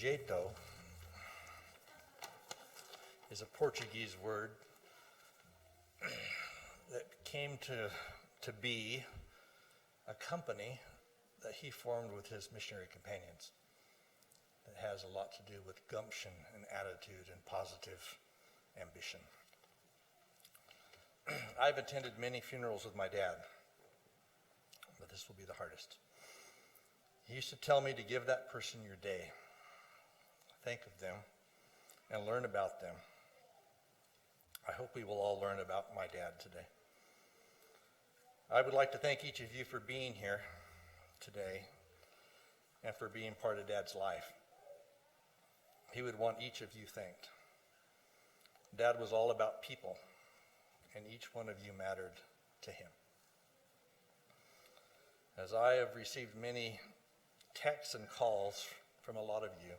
jeito is a Portuguese word that came to be a company that he formed with his missionary companions. It has a lot to do with gumption and attitude and positive ambition. I've attended many funerals with my dad, but this will be the hardest. He used to tell me to give that person your day, think of them, and learn about them. I hope we will all learn about my dad today. I would like to thank each of you for being here today and for being part of Dad's life. He would want each of you thanked. Dad was all about people, and each one of you mattered to him. As I have received many texts and calls from a lot of you,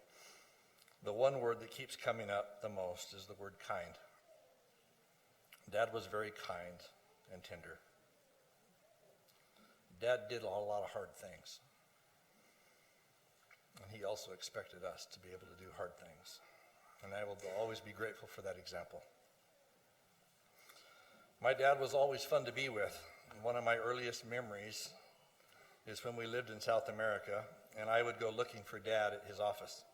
the one word that keeps coming up the most is the word kind. Dad was very kind and tender. Dad did a lot of hard things. And he also expected us to be able to do hard things. And I will always be grateful for that example. My dad was always fun to be with. And one of my earliest memories is when we lived in South America, and I would go looking for Dad at his office.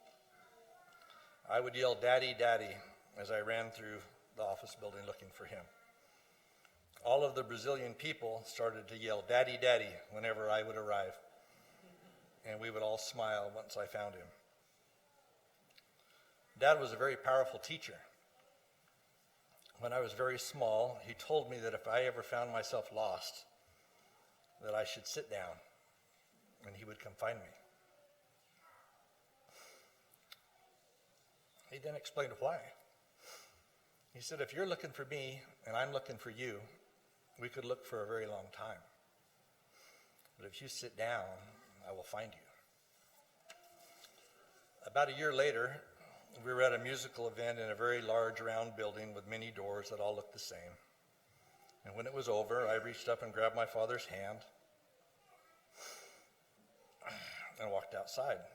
I would yell, "Daddy, Daddy," as I ran through the office building looking for him. All of the Brazilian people started to yell, "Daddy, Daddy," whenever I would arrive. And we would all smile once I found him. Dad was a very powerful teacher. When I was very small, he told me that if I ever found myself lost, that I should sit down, and he would come find me. He then explained why. He said, if you're looking for me and I'm looking for you, we could look for a very long time. But if you sit down, I will find you. About a year later, we were at a musical event in a very large round building with many doors that all looked the same. And when it was over, I reached up and grabbed my father's hand and walked outside.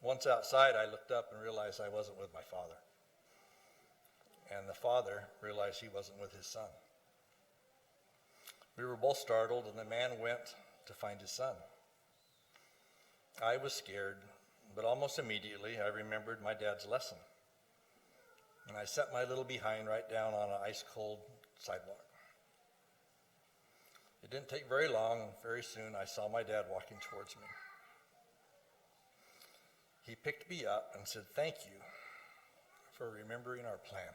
Once outside, I looked up and realized I wasn't with my father. And the father realized he wasn't with his son. We were both startled, and the man went to find his son. I was scared, but almost immediately I remembered my dad's lesson. And I set my little behind right down on an ice-cold sidewalk. It didn't take very long, and very soon I saw my dad walking towards me. He picked me up and said, "Thank you for remembering our plan."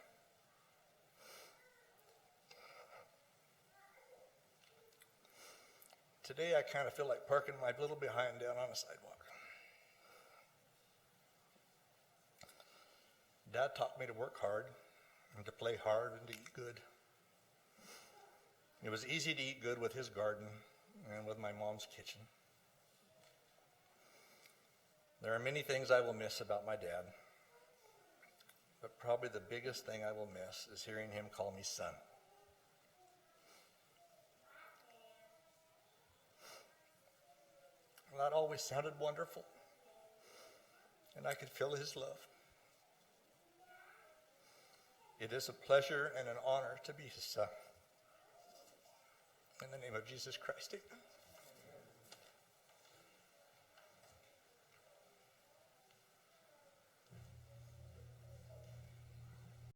Today I kind of feel like parking my little behind down on a sidewalk. Dad taught me to work hard and to play hard and to eat good. It was easy to eat good with his garden and with my mom's kitchen. There are many things I will miss about my dad, but probably the biggest thing I will miss is hearing him call me son. That always sounded wonderful, and I could feel his love. It is a pleasure and an honor to be his son. In the name of Jesus Christ, amen.